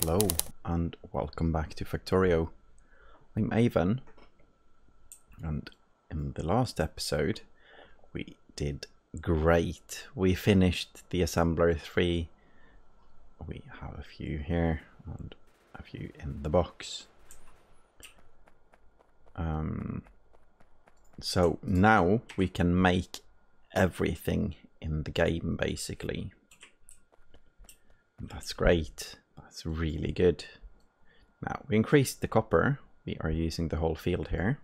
Hello and welcome back to Factorio. I'm Avon, and in the last episode we did great. We finished the assembler 3. We have a few here and a few in the box. So now we can make everything in the game basically. That's great. That's really good. Now we increased the copper. We are using the whole field here.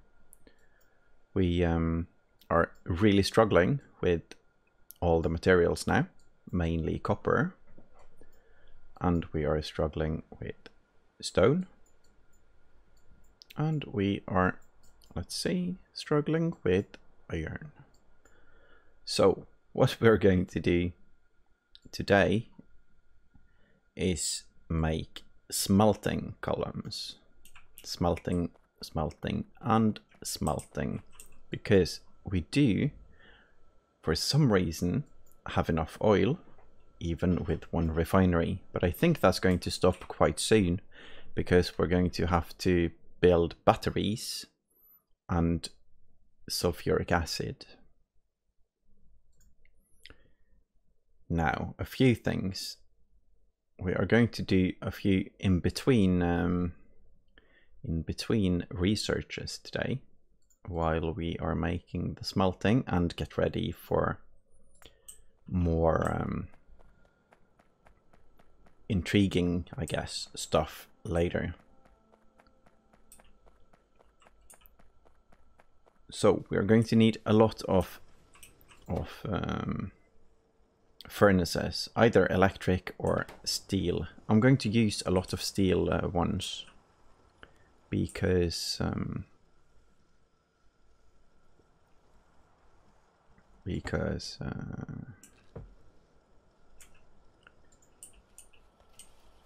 We are really struggling with all the materials now, mainly copper. And we are struggling with stone. And we are, let's see, struggling with iron. So what we're going to do today is make smelting columns. Smelting, and smelting. Because we do, for some reason, have enough oil, even with one refinery. But I think that's going to stop quite soon, because we're going to have to build batteries and sulfuric acid. Now, a few things. We are going to do a few in between researches today while we are making the smelting and get ready for more intriguing, I guess, stuff later. So we are going to need a lot of furnaces, either electric or steel. I'm going to use a lot of steel ones because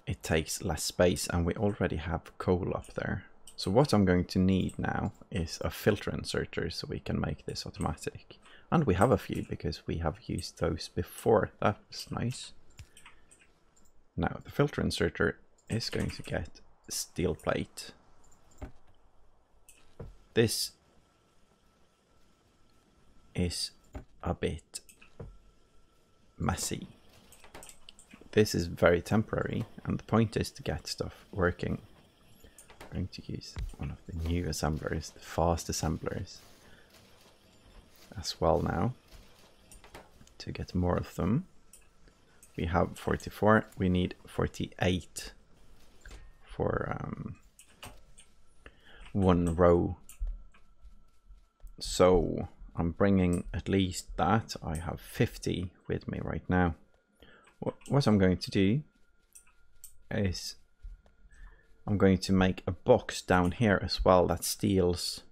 it takes less space, and we already have coal up there. So what I'm going to need now is a filter inserter so we can make this automatic. And we have a few because we have used those before. That's nice. Now the filter inserter is going to get steel plate. This is a bit messy. This is very temporary, and the point is to get stuff working. I'm going to use one of the new assemblers, the fast assemblers, as well now to get more of them. We have 44, we need 48 for one row. So I'm bringing at least that. I have 50 with me right now. What I'm going to do is I'm going to make a box down here as well that steals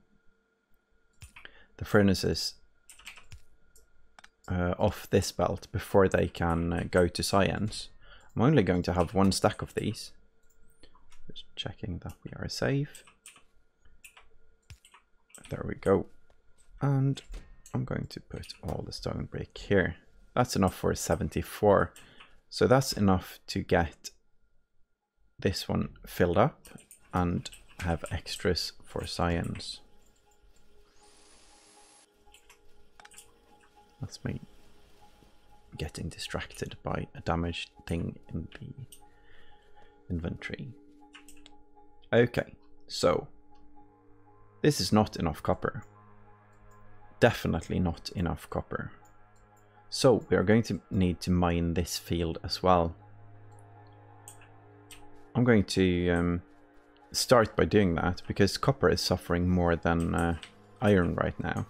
the furnaces off this belt before they can go to science. I'm only going to have one stack of these. Just checking that we are safe. There we go. And I'm going to put all the stone brick here. That's enough for 74. So that's enough to get this one filled up and have extras for science. That's me getting distracted by a damaged thing in the inventory. Okay, so this is not enough copper. Definitely not enough copper. So we are going to need to mine this field as well. I'm going to start by doing that because copper is suffering more than iron right now.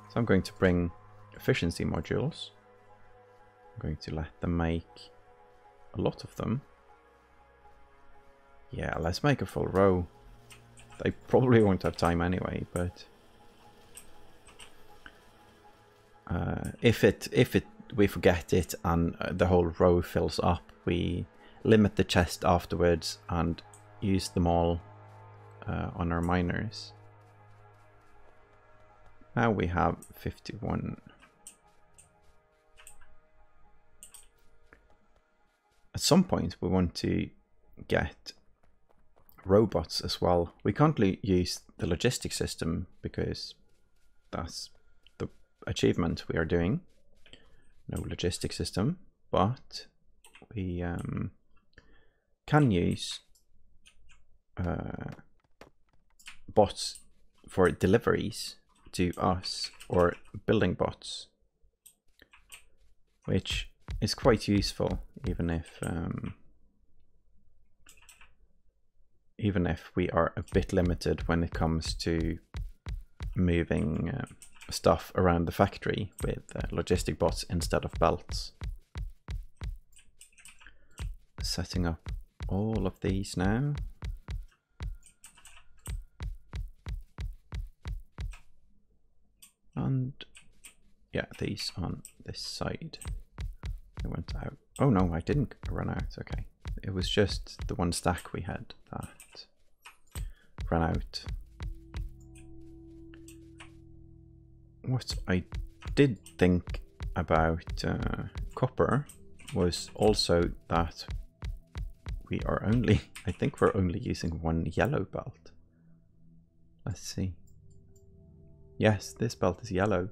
So I'm going to bring efficiency modules. I'm going to let them make a lot of them. Yeah, let's make a full row. They probably won't have time anyway, but if we forget it and the whole row fills up, we limit the chest afterwards and use them all on our miners. Now we have 51. At some point we want to get robots as well. We can't use the logistic system because that's the achievement we are doing. No logistic system, but we can use bots for deliveries to us, or building bots, which is quite useful, even if we are a bit limited when it comes to moving stuff around the factory with logistic bots instead of belts. Setting up all of these now. And yeah, these on this side. I went out. Oh no, I didn't run out. Okay. It was just the one stack we had that ran out. What I did think about copper was also that we are only, I think we're only using one yellow belt. Let's see. Yes, this belt is yellow.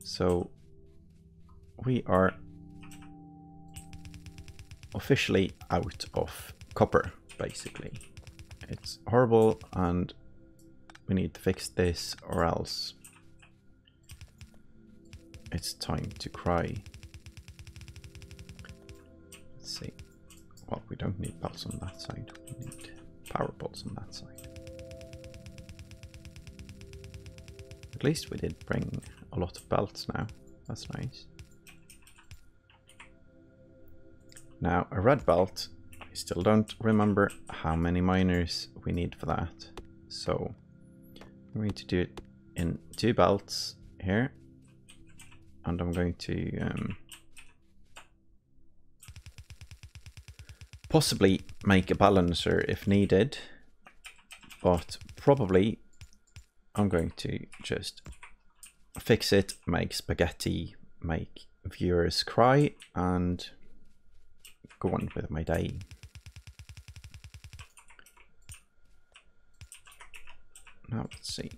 So we are officially out of copper, basically. It's horrible and we need to fix this, or else it's time to cry. Let's see. Well, we don't need belts on that side. We need power bolts on that side. At least we did bring a lot of belts now. That's nice. Now, a red belt, I still don't remember how many miners we need for that. So I'm going to do it in 2 belts here. And I'm going to possibly make a balancer if needed. But probably I'm going to just fix it, make spaghetti, make viewers cry, and go on with my day. Now let's see.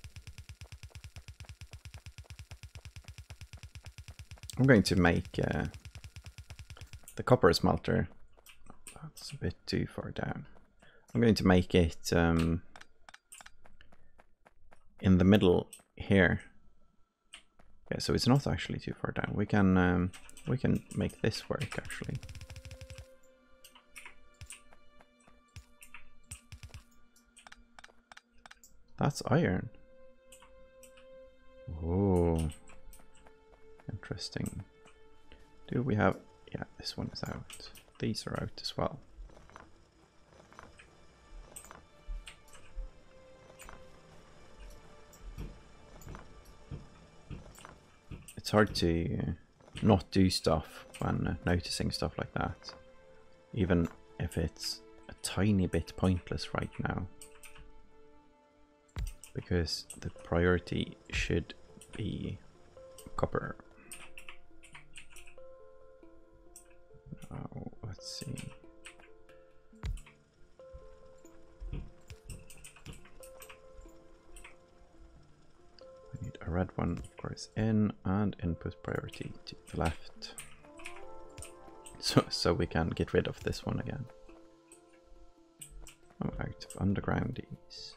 I'm going to make the copper smelter. That's a bit too far down. I'm going to make it in the middle here. Yeah, so it's not actually too far down. We can make this work actually. That's iron. Oh, interesting. Do we have? Yeah, this one is out. These are out as well. It's hard to not do stuff when noticing stuff like that, even if it's a tiny bit pointless right now, because the priority should be copper. Now, let's see. I need a red one, of course, in, and input priority to the left. So we can get rid of this one again. I'm out of undergroundies.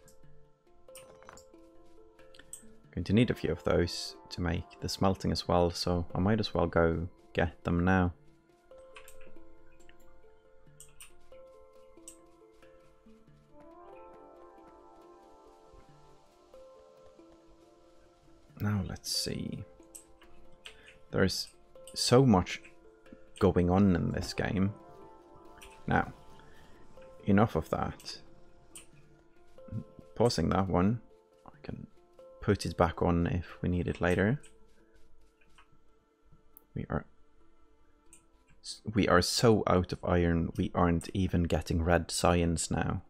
Going to need a few of those to make the smelting as well, so I might as well go get them now. Now let's see. There's so much going on in this game. Now, enough of that. Pausing that one, I can put it back on if we need it later. We are so out of iron, we aren't even getting red science now.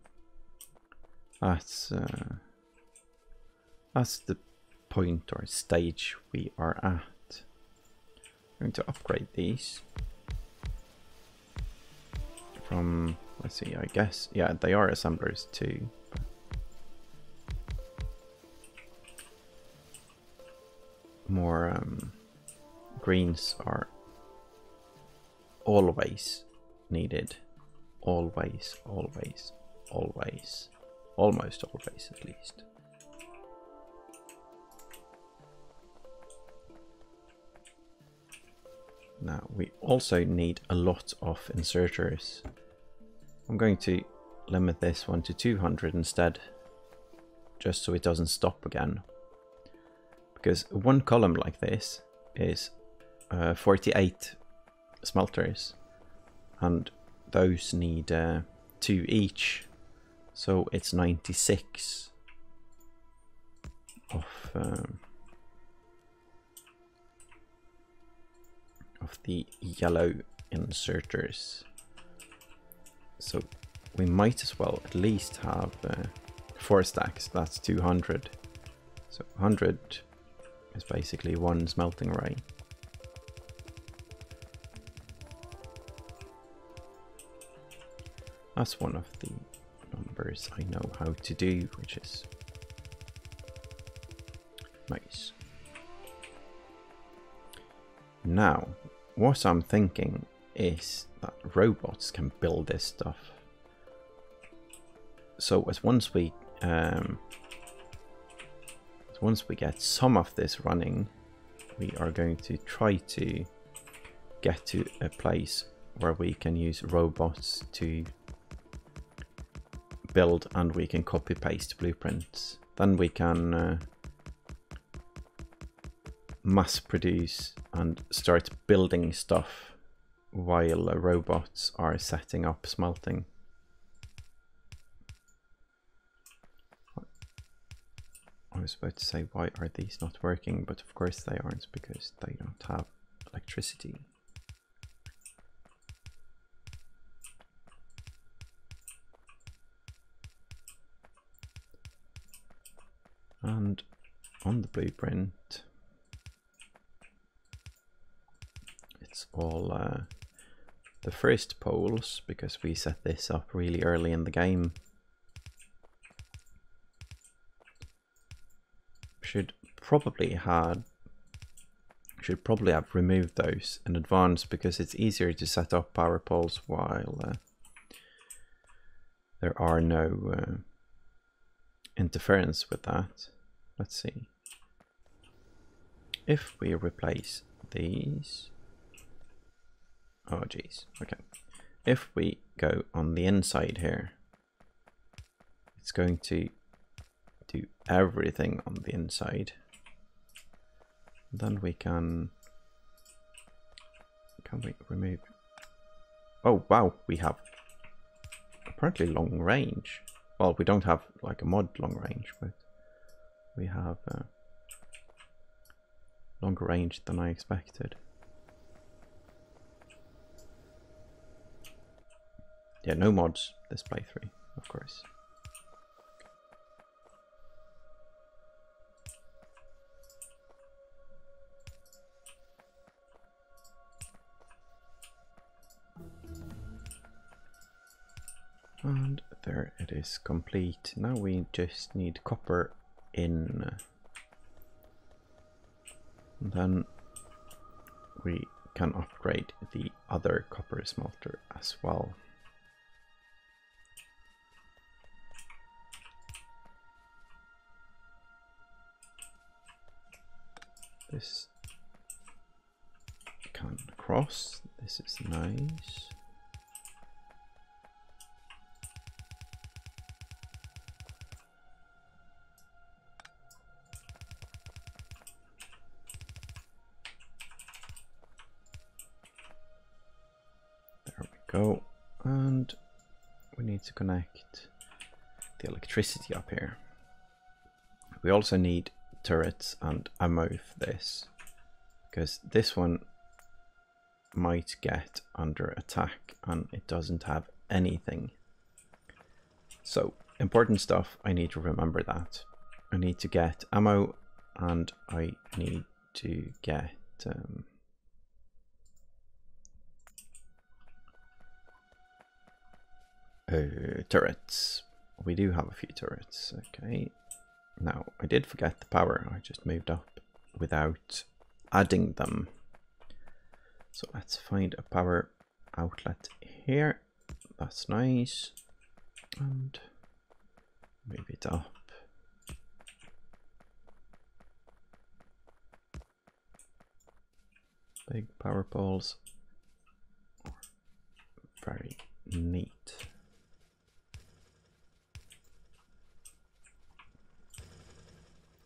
That's the point or stage we are at. I'm going to upgrade these from Let's see, I guess, yeah, they are assemblers too. More greens are always needed. Always, always, always. Almost always, at least. Now, we also need a lot of inserters. I'm going to limit this one to 200 instead, just so it doesn't stop again. Because one column like this is 48 smelters, and those need 2 each, so it's 96 of the yellow inserters. So we might as well at least have 4 stacks. That's 200. So 100 is basically 1 smelting array. That's one of the numbers I know how to do, which is nice. Now, what I'm thinking is that robots can build this stuff. So as once we get some of this running, we are going to try to get to a place where we can use robots to build, and we can copy paste blueprints. Then we can mass produce and start building stuff while robots are setting up smelting. I was about to say, why are these not working? But of course they aren't, because they don't have electricity. And on the blueprint, it's all the first poles, because we set this up really early in the game. Should probably have removed those in advance, because it's easier to set up power poles while there are no interference with that. Let's see. If we replace these, oh geez, okay. If we go on the inside here, it's going to do everything on the inside. Then we can we remove? Oh wow, we have apparently long range. Well, we don't have like a mod long range, but we have longer range than I expected. Yeah, no mods this playthrough, of course. And there it is, complete. Now we just need copper in. And then we can upgrade the other copper smelter as well. This can cross. This is nice. Go, and we need to connect the electricity up here. We also need turrets and ammo for this, because this one might get under attack and it doesn't have anything. So important stuff, I need to remember that. I need to get ammo, and I need to get Turrets. We do have a few turrets. Okay. Now, I did forget the power. I just moved up without adding them. So let's find a power outlet here. That's nice. And move it up. Big power poles. Very neat.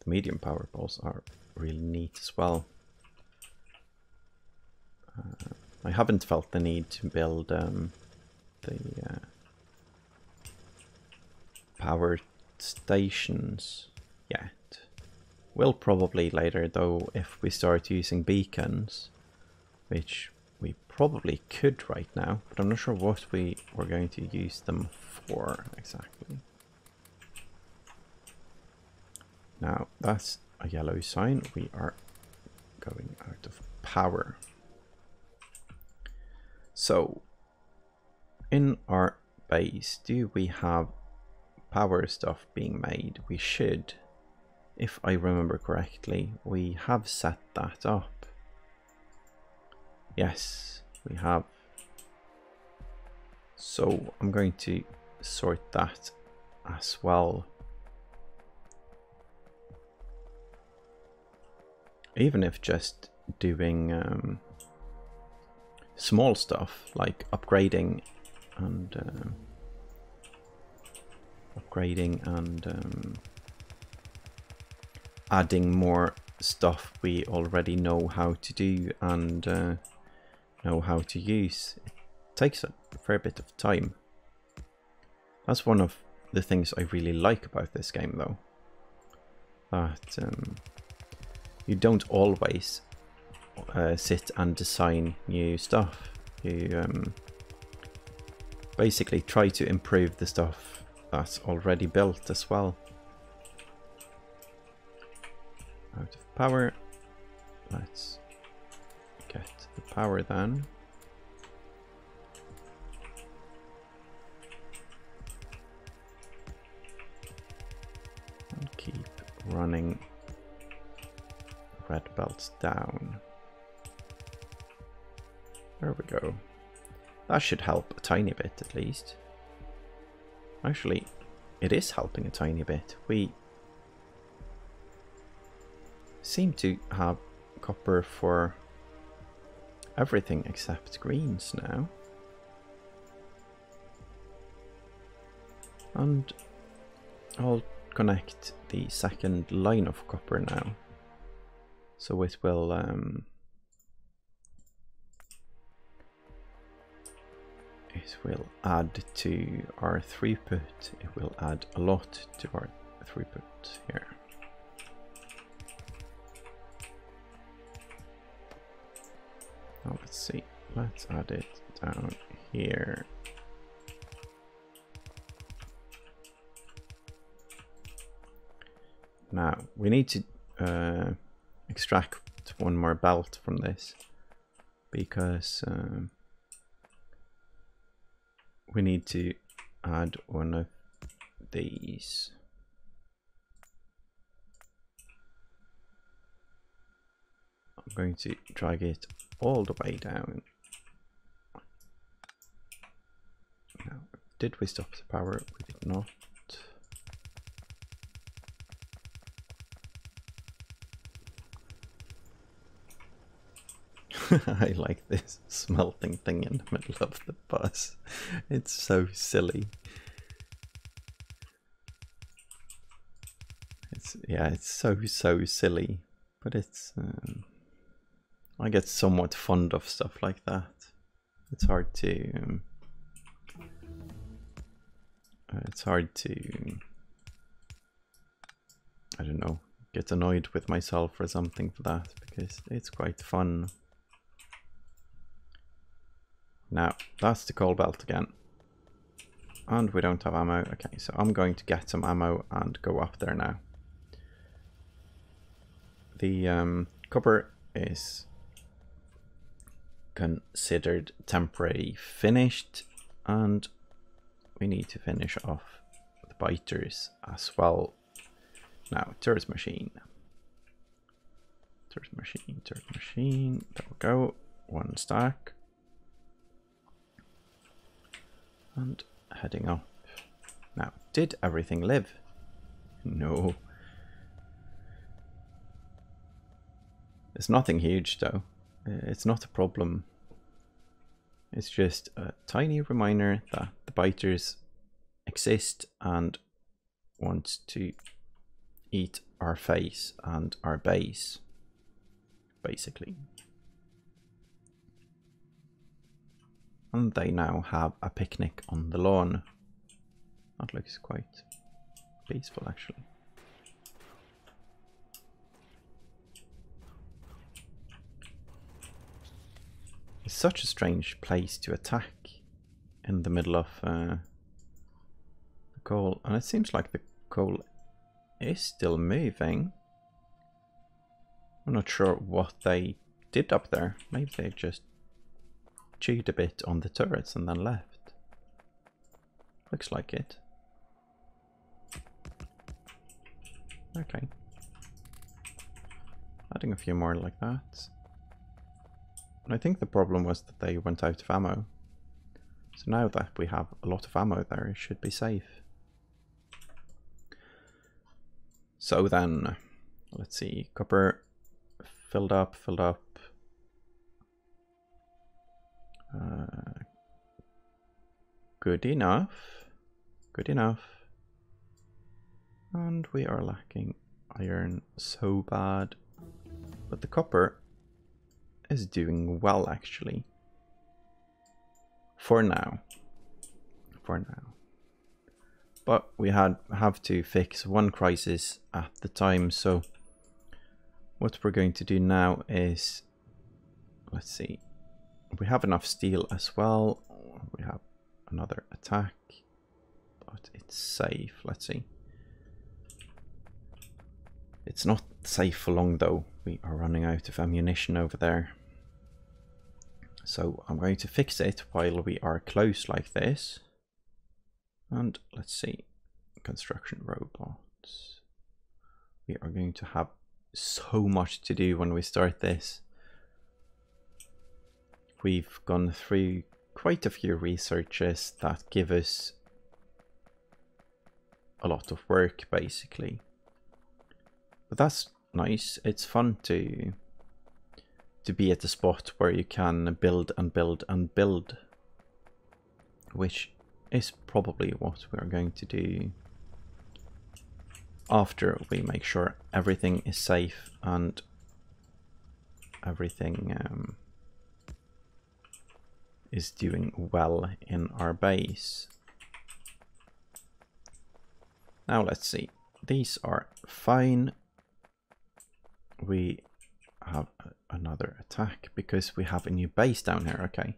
The medium power poles are really neat as well. I haven't felt the need to build the power stations yet. Will probably later though, if we start using beacons, which we probably could right now, but I'm not sure what we were going to use them for exactly. Now that's a yellow sign. We are going out of power. So in our base, do we have power stuff being made? We should. If I remember correctly, we have set that up. Yes, we have. So I'm going to sort that as well. Even if just doing small stuff like upgrading and adding more stuff we already know how to do and know how to use. It takes a fair bit of time. That's one of the things I really like about this game though. That you don't always sit and design new stuff. You basically try to improve the stuff that's already built as well. Out of power. Let's get the power then. And keep running red belts down. There we go. That should help a tiny bit at least. Actually, it is helping a tiny bit. We seem to have copper for everything except greens now. And I'll connect the second line of copper now. So it will add to our throughput. It will add a lot to our throughput here. Now let's see. Let's add it down here. Now we need to extract one more belt from this because we need to add one of these. I'm going to drag it all the way down. Now, did we stop the power? We did not. I like this smelting thing in the middle of the bus. It's so silly. It's so silly, but it's I get somewhat fond of stuff like that. It's hard to I don't know, get annoyed with myself or something for that, because it's quite fun. Now, that's the coal belt again. And we don't have ammo. Okay, so I'm going to get some ammo and go up there now. The copper is considered temporary finished, and we need to finish off the biters as well. Now, turret machine. Turret machine, turret machine. There we go. One stack. And heading up. Now, did everything live? No. It's nothing huge though. It's not a problem. It's just a tiny reminder that the biters exist and want to eat our face and our base, basically. And they now have a picnic on the lawn. That looks quite peaceful, actually. It's such a strange place to attack in the middle of the coal, and it seems like the coal is still moving. I'm not sure what they did up there. Maybe they just chewed a bit on the turrets and then left. Looks like it. Okay. Adding a few more like that. And I think the problem was that they went out of ammo. So now that we have a lot of ammo there, it should be safe. So then, let's see, copper filled up, filled up. Good enough, good enough. And we are lacking iron so bad. But the copper is doing well, actually. For now. For now. But we have to fix one crisis at the time, so what we're going to do now is, let's see, we have enough steel as well. We have another attack, but it's safe. Let's see. It's not safe for long though. We are running out of ammunition over there. So I'm going to fix it while we are close like this. And let's see, construction robots. We are going to have so much to do when we start this. We've gone through quite a few researches that give us a lot of work, basically. But that's nice. It's fun to be at the spot where you can build and build and build, which is probably what we're going to do after we make sure everything is safe and everything is doing well in our base. Now let's see, these are fine. We have another attack because we have a new base down here. Okay,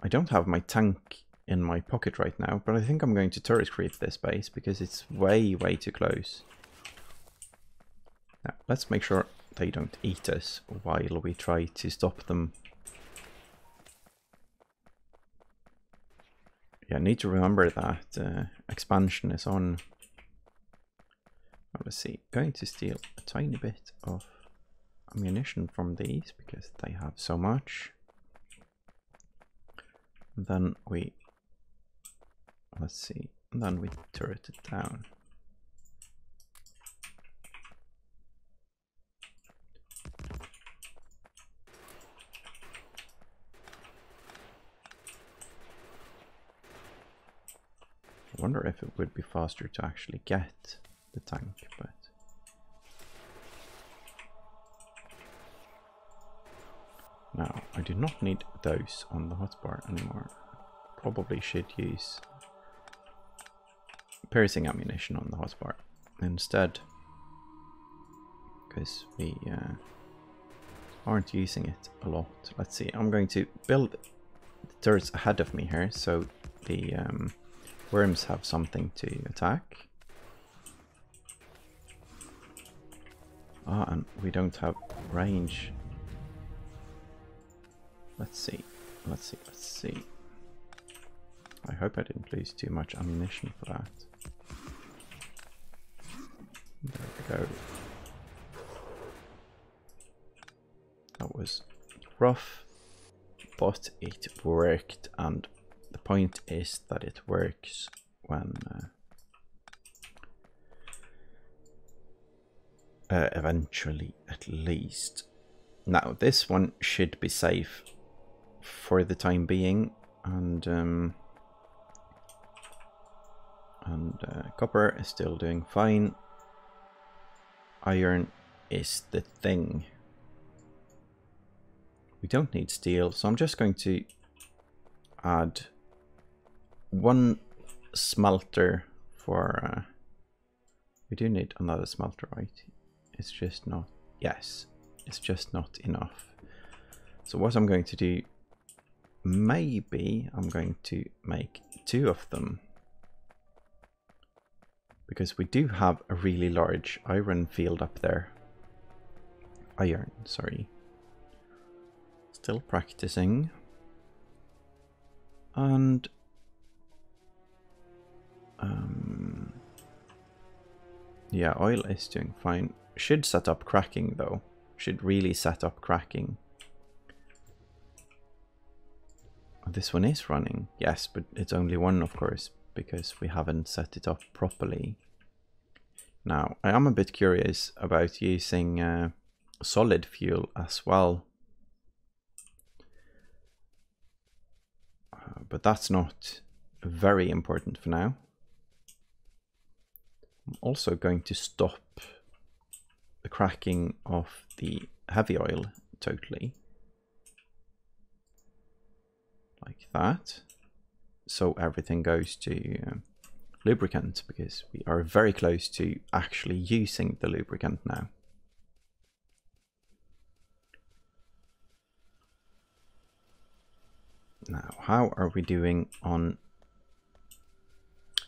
I don't have my tank in my pocket right now, but I think I'm going to turret creep this base because it's way too close. Now let's make sure they don't eat us while we try to stop them. Yeah, I need to remember that expansion is on. Let's see, going to steal a tiny bit of ammunition from these because they have so much. And then we, let's see, and then we turret it down. I wonder if it would be faster to actually get the tank, but now I do not need those on the hotbar anymore. Probably should use piercing ammunition on the hotbar instead, because we aren't using it a lot. Let's see, I'm going to build the turrets ahead of me here so the worms have something to attack. Ah, and we don't have range. Let's see, let's see, let's see. hope I didn't lose too much ammunition for that. There we go. That was rough, but it worked, and the point is that it works when eventually, at least. Now this one should be safe for the time being, and copper is still doing fine. Iron is the thing. We don't need steel, so I'm just going to add one smelter for... we do need another smelter, right? It's just not... yes, it's just not enough. So what I'm going to do, maybe I'm going to make 2 of them. Because we do have a really large iron field up there. Iron, sorry. Still practicing. And yeah, oil is doing fine. Should set up cracking though. Should really set up cracking. This one is running, yes, but it's only one, of course, because we haven't set it up properly. Now, I am a bit curious about using solid fuel as well. But that's not very important for now. I'm also going to stop the cracking of the heavy oil totally. Like that. So everything goes to lubricant, because we are very close to actually using the lubricant now. Now, how are we doing on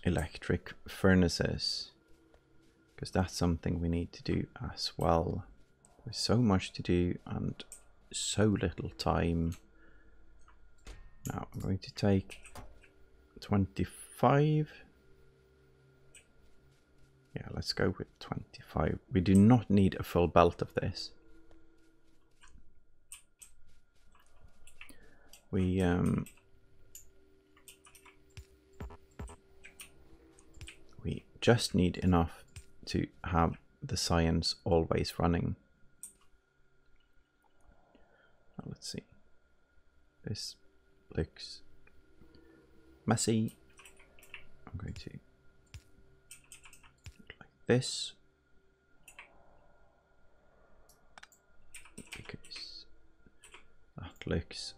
electric furnaces? Because that's something we need to do as well. There's so much to do and so little time. Now, I'm going to take 25. Yeah, let's go with 25. We do not need a full belt of this. We just need enough to have the science always running. Now, let's see. This looks messy. I'm going to do it like this, because that looks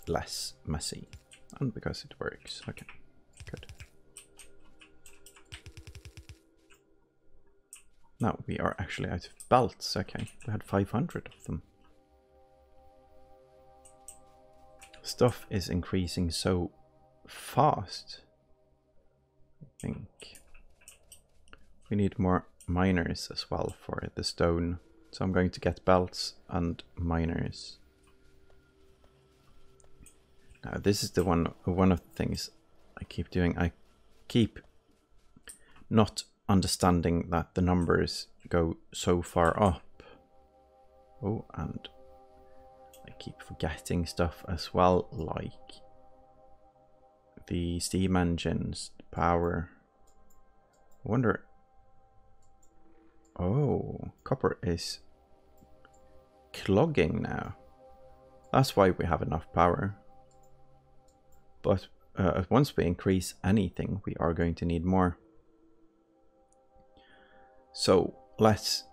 less messy, and because it works. Okay, good. Now we are actually out of belts. Okay, we had 500 of them. Stuff is increasing so fast. I think we need more miners as well for the stone. So I'm going to get belts and miners. Now this is the one of the things I keep doing. I keep not understanding that the numbers go so far up. Oh, and I keep forgetting stuff as well, like the steam engines, the power. I wonder... oh, copper is clogging now. That's why we have enough power. But once we increase anything, we are going to need more. So let's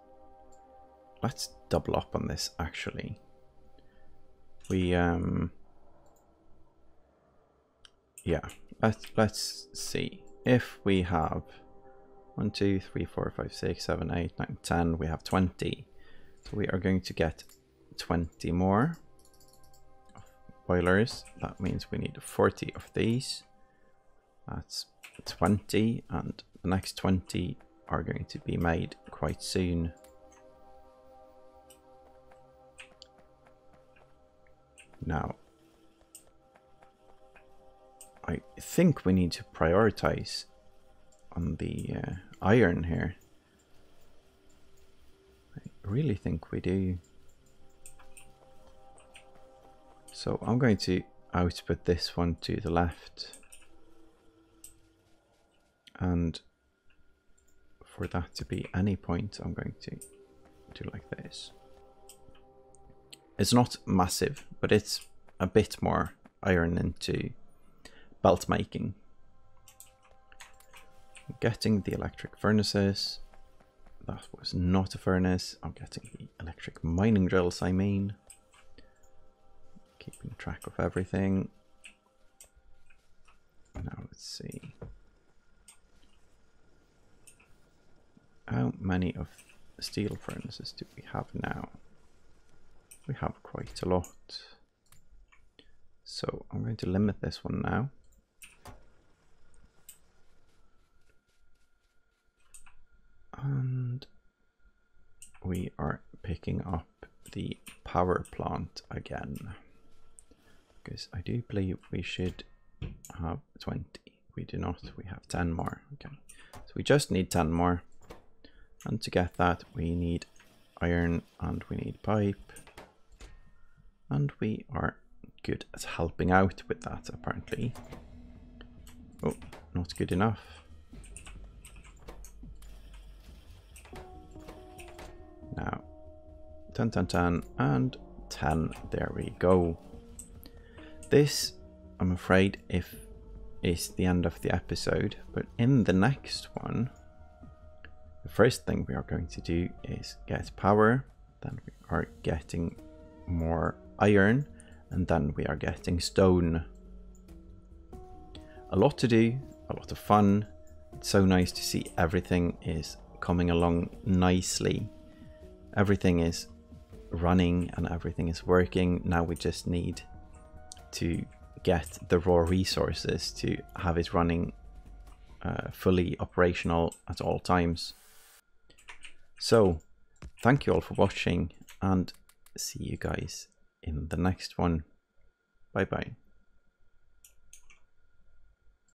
double up on this actually. We yeah, let's see if we have 1, 2, 3, 4, 5, 6, 7, 8, 9, 10. We have 20. So we are going to get 20 more boilers. That means we need 40 of these. That's 20, and the next 20 are going to be made quite soon. Now, I think we need to prioritize on the iron here. I really think we do. So I'm going to output this one to the left. And for that to be any point, I'm going to do like this. It's not massive, but it's a bit more iron into belt making. I'm getting the electric furnaces. That was not a furnace. I'm getting the electric mining drills, I mean. Keeping track of everything. Now let's see. How many of steel furnaces do we have now? We have quite a lot. So I'm going to limit this one now. And we are picking up the power plant again. Because I do believe we should have 20. We do not, we have 10 more. Okay, so we just need 10 more. And to get that, we need iron and we need pipe. And we are good at helping out with that, apparently. Oh, not good enough. Now, 10, 10, 10, and 10. There we go. This, I'm afraid, is the end of the episode. But in the next one, the first thing we are going to do is get power. Then we are getting more iron. And then we are getting stone. A lot to do, a lot of fun. It's so nice to see everything is coming along nicely. Everything is running and everything is working. Now we just need to get the raw resources to have it running fully operational at all times. So, thank you all for watching and see you guys in the next one. Bye bye.